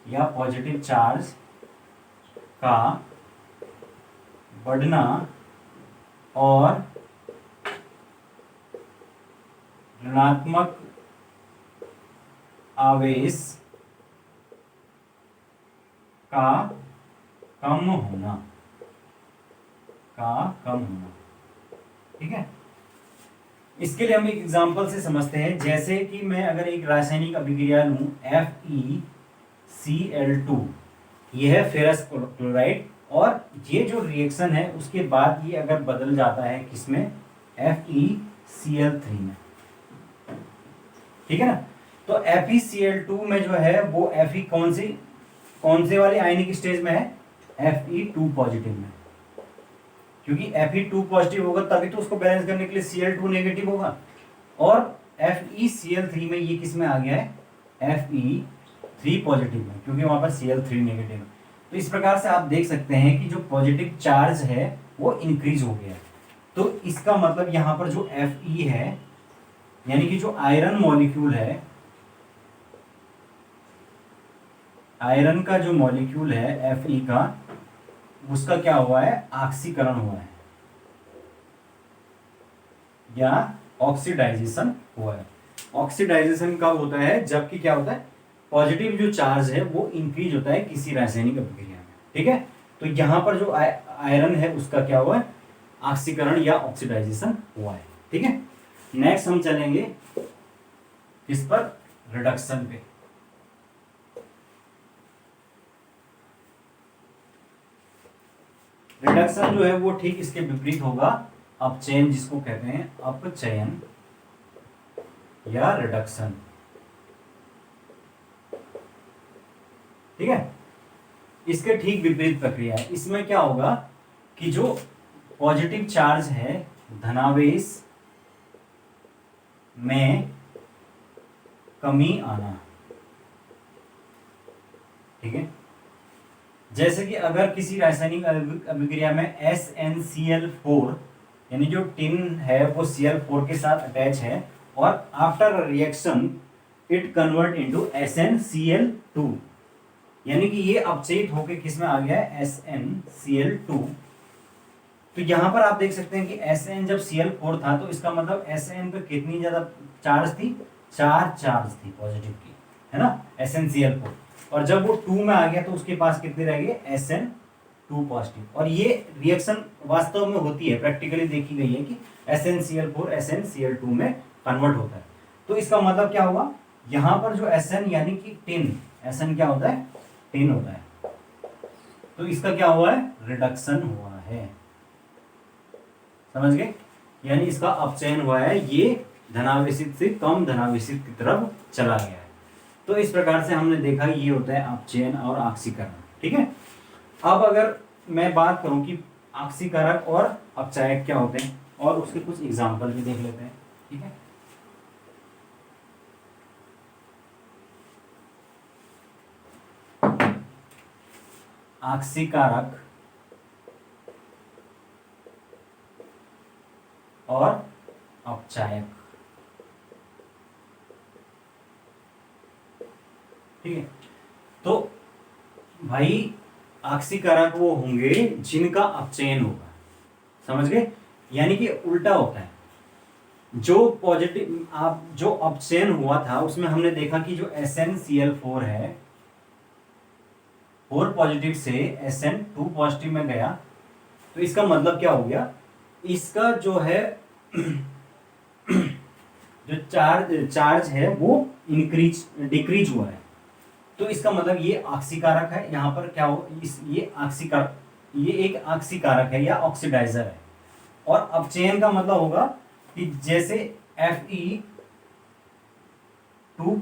या पॉजिटिव चार्ज का बढ़ना और ऋणात्मक आवेश का कम होना, ठीक है? इसके लिए हम एक एग्जांपल से समझते हैं। जैसे कि मैं अगर एक रासायनिक अभिक्रिया लूं FeCl2, यह है फेरस क्लोराइड, और ये जो रिएक्शन है उसके बाद ये अगर बदल जाता है किसमें? FeCl3 में, ठीक है ना? तो FeCl2 में जो है वो Fe कौन से वाले आयनिक स्टेज में है? Fe2 पॉजिटिव में, क्योंकि Fe2 पॉजिटिव होगा तभी तो उसको बैलेंस करने के लिए Cl2 नेगेटिव होगा। और FeCl3 में ये किस में आ गया है? Fe3 पॉजिटिव में, क्योंकि वहां पर Cl3 नेगेटिव है। तो इस प्रकार से आप देख सकते हैं कि जो पॉजिटिव चार्ज है वो इंक्रीज हो गया है। तो इसका मतलब यहाँ पर जो Fe है, यानी कि जो आयरन मॉलिक्यूल है, आयरन का जो मॉलिक्यूल है Fe का, उसका क्या हुआ है? ऑक्सीकरण हुआ है या ऑक्सीडाइजेशन हुआ है। ऑक्सीडाइजेशन कब होता है? जबकि क्या होता है? पॉजिटिव जो चार्ज है वो इंक्रीज होता है किसी रासायनिक अभिक्रिया में, ठीक है? तो यहां पर जो आयरन है उसका क्या हुआ है? ऑक्सीकरण या ऑक्सीडाइजेशन हुआ है, ठीक है? नेक्स्ट हम चलेंगे किस पर? रिडक्शन पे। रिडक्शन जो है वो ठीक इसके विपरीत होगा, अपचयन जिसको कहते हैं, अपचयन या रिडक्शन, ठीक है? इसके ठीक विपरीत प्रक्रिया है। इसमें क्या होगा कि जो पॉजिटिव चार्ज है धनावेश में कमी आना, ठीक है। जैसे कि अगर किसी रासायनिक अभिक्रिया में SnCl4 यानी जो टिन है वो Cl4 के साथ अटैच है और after reaction it convert into SnCl2, यानी कि ये अपचयित होकर किस में आ गया है SnCl2। तो यहां पर आप देख सकते हैं कि Sn जब Cl4 था तो इसका मतलब Sn पे कितनी ज्यादा चार्ज थी, 4 चार्ज थी पॉजिटिव की, है ना, SnCl4। और जब वो 2 में आ गया तो उसके पास कितने रह गए Sn2 पॉजिटिव। और ये रिएक्शन वास्तव में होती है, प्रैक्टिकली देखी गई है कि SnCl4 SnCl2 में कन्वर्ट होता है। तो इसका मतलब क्या हुआ, यहां पर जो Sn यानी कि टिन, Sn क्या होता है, टिन होता है, तो इसका क्या हुआ है, रिडक्शन हुआ है, समझ गए, यानी इसका अपचयन हुआ है, ये धनावेशित से कम धनावेशित की तरफ चला गया है। तो इस प्रकार से हमने देखा ये होता है अपचयन और ऑक्सीकरण, ठीक है। अब अगर मैं बात करूं कि ऑक्सीकारक और अपचायक क्या होते हैं और उसके कुछ एग्जाम्पल भी देख लेते हैं, ठीक है। ऑक्सीकारक और अपचायक, ठीक है। तो भाई ऑक्सीकारक वो होंगे जिनका अपचयन होगा, समझ गए, यानी कि उल्टा होता है। जो पॉजिटिव आप जो अपचयन हुआ था उसमें हमने देखा कि जो SnCl4 है 4 पॉजिटिव से Sn2 पॉजिटिव में गया, तो इसका मतलब क्या हो गया, इसका जो है जो चार्ज है वो डिक्रीज हुआ है। तो इसका मतलब ये ऑक्सीकारक है, यहाँ पर क्या हो ये एक ऑक्सीकारक है या ऑक्सीडाइजर है। और अपचयन का मतलब होगा कि जैसे Fe2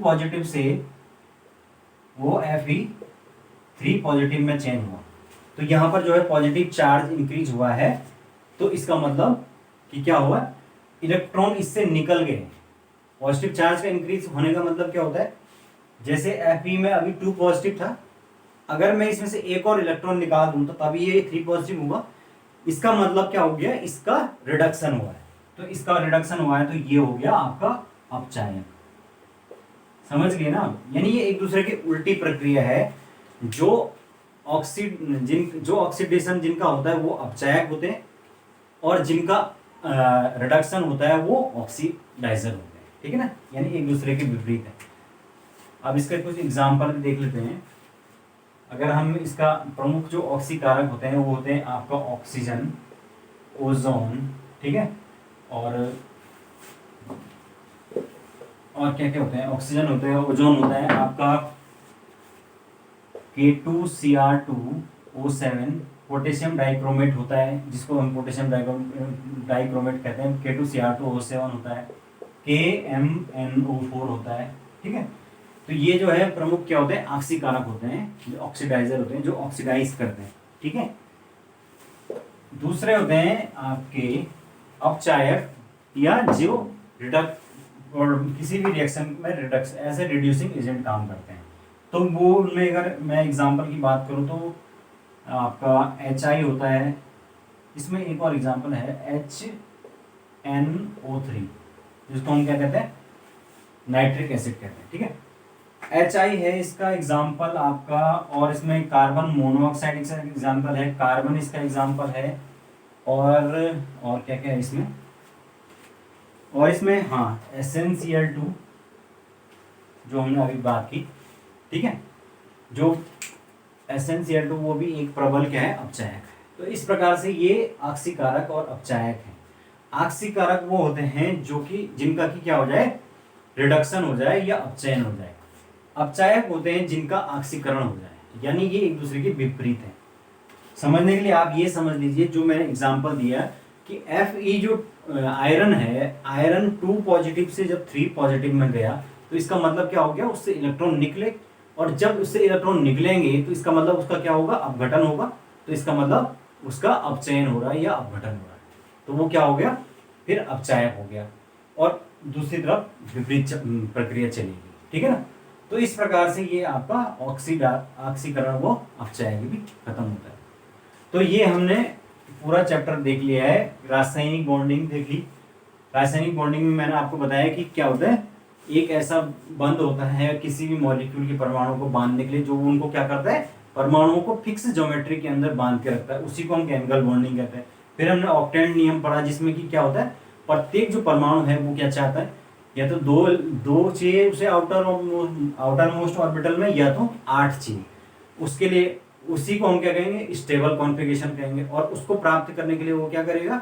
पॉजिटिव से वो Fe3 पॉजिटिव में चेंज हुआ, तो यहां पर जो है पॉजिटिव चार्ज इंक्रीज हुआ है, तो इसका मतलब कि क्या हुआ, इलेक्ट्रॉन इससे निकल गए। पॉजिटिव चार्ज का इंक्रीज होने का मतलब क्या होता है, जैसे Fe में अभी 2 पॉजिटिव था, अगर मैं इसमें से एक और इलेक्ट्रॉन निकाल दूं तो तभी ये 3 पॉजिटिव होगा। इसका मतलब क्या हो गया, इसका रिडक्शन हुआ है। तो इसका रिडक्शन हुआ है तो ये हो गया आपका अपचायक, समझ गए ना। यानी ये एक दूसरे की उल्टी प्रक्रिया है। जो ऑक्सीडेशन जिनका होता है वो अपचायक होते हैं और जिनका रिडक्शन होता है वो ऑक्सीडाइजर होते हैं, ठीक है ना, यानी एक दूसरे के विपरीत है। अब इसके कुछ एग्जाम्पल भी देख लेते हैं। अगर हम इसका प्रमुख जो ऑक्सीकारक होते हैं वो होते हैं आपका ऑक्सीजन, ओजोन, ठीक है, और क्या क्या होते हैं, ऑक्सीजन होते हैं, ओजोन होता है आपका K2Cr2O7, पोटेशियम डाइक्रोमेट होता है जिसको हम पोटेशियम डाइक्रोमेट कहते हैं, K2Cr2O7 होता है, KMnO4 होता है, ठीक है। तो ये जो है प्रमुख क्या होते हैं, ऑक्सीकारक होते हैं, जो ऑक्सीडाइजर होते हैं, जो ऑक्सीडाइज करते हैं, ठीक है। दूसरे होते हैं आपके अपचायक या जो रिडक्ट और किसी भी रिएक्शन में redox as a reducing agent काम करते हैं। तो वो उनमें अगर मैं एग्जांपल की बात करूं तो आपका HI होता है, इसमें एक और एग्जांपल है HNO3 जिसको हम क्या कहते हैं, नाइट्रिक एसिड कहते हैं, ठीक है। HI है इसका एग्जांपल आपका, और इसमें कार्बन मोनोऑक्साइड इसका एग्जांपल है, कार्बन इसका एग्जांपल है, और क्या क्या है इसमें, और इसमें हाँ SnCl2 जो हमने अभी बात की, ठीक है। जो SnCl2 वो भी एक प्रबल क्या है, अपचायक है। तो इस प्रकार से ये ऑक्सीकारक और अपचायक है। ऑक्सीकारक वो होते हैं जो कि जिनका की क्या हो जाए, रिडक्शन हो जाए या अपचयन हो जाए। अपचायक होते हैं जिनका ऑक्सीकरण हो जाए, यानी ये एक दूसरे के विपरीत है। समझने के लिए आप ये समझ लीजिए जो मैंने एग्जांपल दिया कि Fe जो आयरन है, आयरन 2 पॉजिटिव से जब 3 पॉजिटिव में गया तो इसका मतलब क्या हो गया, उससे इलेक्ट्रॉन निकले और जब उससे इलेक्ट्रॉन निकलेंगे तो इसका मतलब उसका क्या होगा, अपघटन होगा। तो इसका मतलब उसका अपचयन हो रहा है या अपघटन हो रहा है, तो वो क्या हो गया, फिर अपचायक हो गया, और दूसरी तरफ विपरीत प्रक्रिया चलेगी, ठीक है ना। तो इस प्रकार से ये आपका ऑक्सीकरण वो अपचायक भी खत्म होता है। तो ये हमने पूरा चैप्टर देख लिया है, रासायनिक बॉन्डिंग देख ली। रासायनिक बॉन्डिंग में मैंने आपको बताया कि क्या होता है, एक ऐसा बंध होता है किसी भी मॉलिक्यूल के परमाणु को बांधने के लिए, जो उनको क्या करता है, परमाणुओं को फिक्स ज्योमेट्री के अंदर बांध के रखता है, उसी को हम केमिकल बॉन्डिंग कहते हैं। फिर हमने ऑक्टेन नियम पढ़ा, जिसमें कि क्या होता है, प्रत्येक जो परमाणु है वो क्या चाहता है, या तो दो दो चाहिए उसे आउटर मोस्ट ऑर्बिटल में, या तो 8 चाहिए। उसके लिए उसी को हम क्या कहेंगे, स्टेबल कॉन्फ़िगरेशन कहेंगे। और उसको प्राप्त करने के लिए वो क्या करेगा,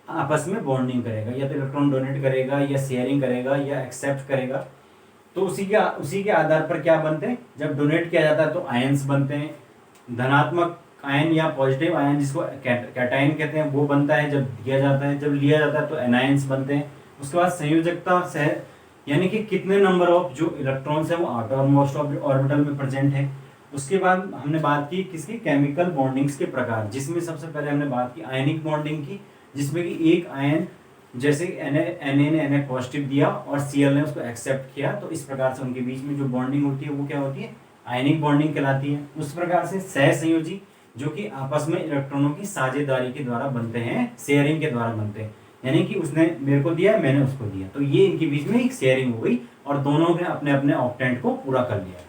आपस में बॉन्डिंग करेगा, या तो इलेक्ट्रॉन डोनेट करेगा, या शेयरिंग करेगा, या एक्सेप्ट करेगा। तो उसी के आधार पर क्या बनते हैं, जब डोनेट किया जाता है तो आयंस बनते हैं, धनात्मक आयन या पॉजिटिव आयन जिसको कैटायन कहते हैं वो बनता है जब दिया जाता है, जब लिया जाता है तो एनायंस बनते हैं। उसके बाद संयोजकता सह, यानी कि कितने नंबर ऑफ जो इलेक्ट्रॉन्स है वो आउटर मोस्ट ऑर्बिटल में प्रेजेंट है। उसके बाद हमने बात की किसकी, केमिकल बॉन्डिंग्स के प्रकार, जिसमें सबसे पहले हमने बात की आयनिक बॉन्डिंग की, जिसमें कि एक आयन जैसे Na ने पॉजिटिव दिया और Cl ने उसको एक्सेप्ट किया, तो इस प्रकार से उनके बीच में जो बॉन्डिंग होती है वो क्या होती है, आयनिक बॉन्डिंग कहलाती है। उस प्रकार से सहसंयोजी, जो कि आपस में इलेक्ट्रॉनों की साझेदारी के द्वारा बनते हैं, शेयरिंग के द्वारा बनते हैं, यानी कि उसने मेरे को दिया, मैंने उसको दिया, तो ये इनके बीच में एक शेयरिंग हो गई और दोनों ने अपने अपने ऑक्टेंट को पूरा कर लिया।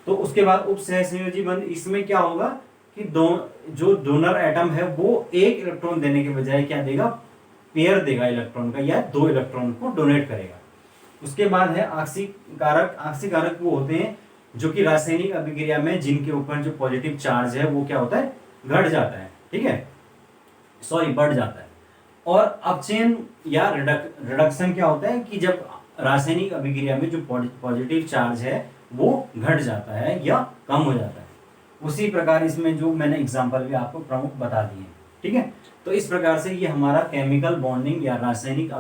तो उसके बाद उप सहसंयोजी बंध, इसमें क्या होगा कि जो डोनर एटम है वो एक इलेक्ट्रॉन देने के बजाय क्या देगा, पेयर देगा इलेक्ट्रॉन का, या 2 इलेक्ट्रॉन को डोनेट करेगा। उसके बाद है आक्सीकारक। आक्सीकारक वो होते हैं जो कि रासायनिक अभिक्रिया में जिनके ऊपर जो पॉजिटिव चार्ज है वो क्या होता है, घट जाता है, ठीक है, सॉरी बढ़ जाता है। और अपचयन या रिडक्शन क्या होता है कि जब रासायनिक अभिक्रिया में जो पॉजिटिव चार्ज है वो घट जाता है या कम हो जाता है। उसी प्रकार इसमें जो मैंने एग्जांपल भी आपको प्रमुख बता दिए, ठीक है। तो इस प्रकार से ये हमारा केमिकल बॉन्डिंग या रासायनिक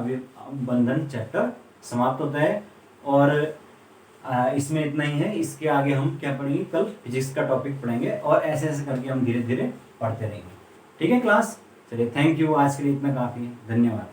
बंधन चैप्टर समाप्त होता है। और इसमें इतना ही है, इसके आगे हम क्या पढ़ेंगे, कल फिजिक्स का टॉपिक पढ़ेंगे, और ऐसे ऐसे करके हम धीरे धीरे पढ़ते रहेंगे, ठीक है क्लास। चलिए थैंक यू, आज के लिए इतना काफ़ी है, धन्यवाद।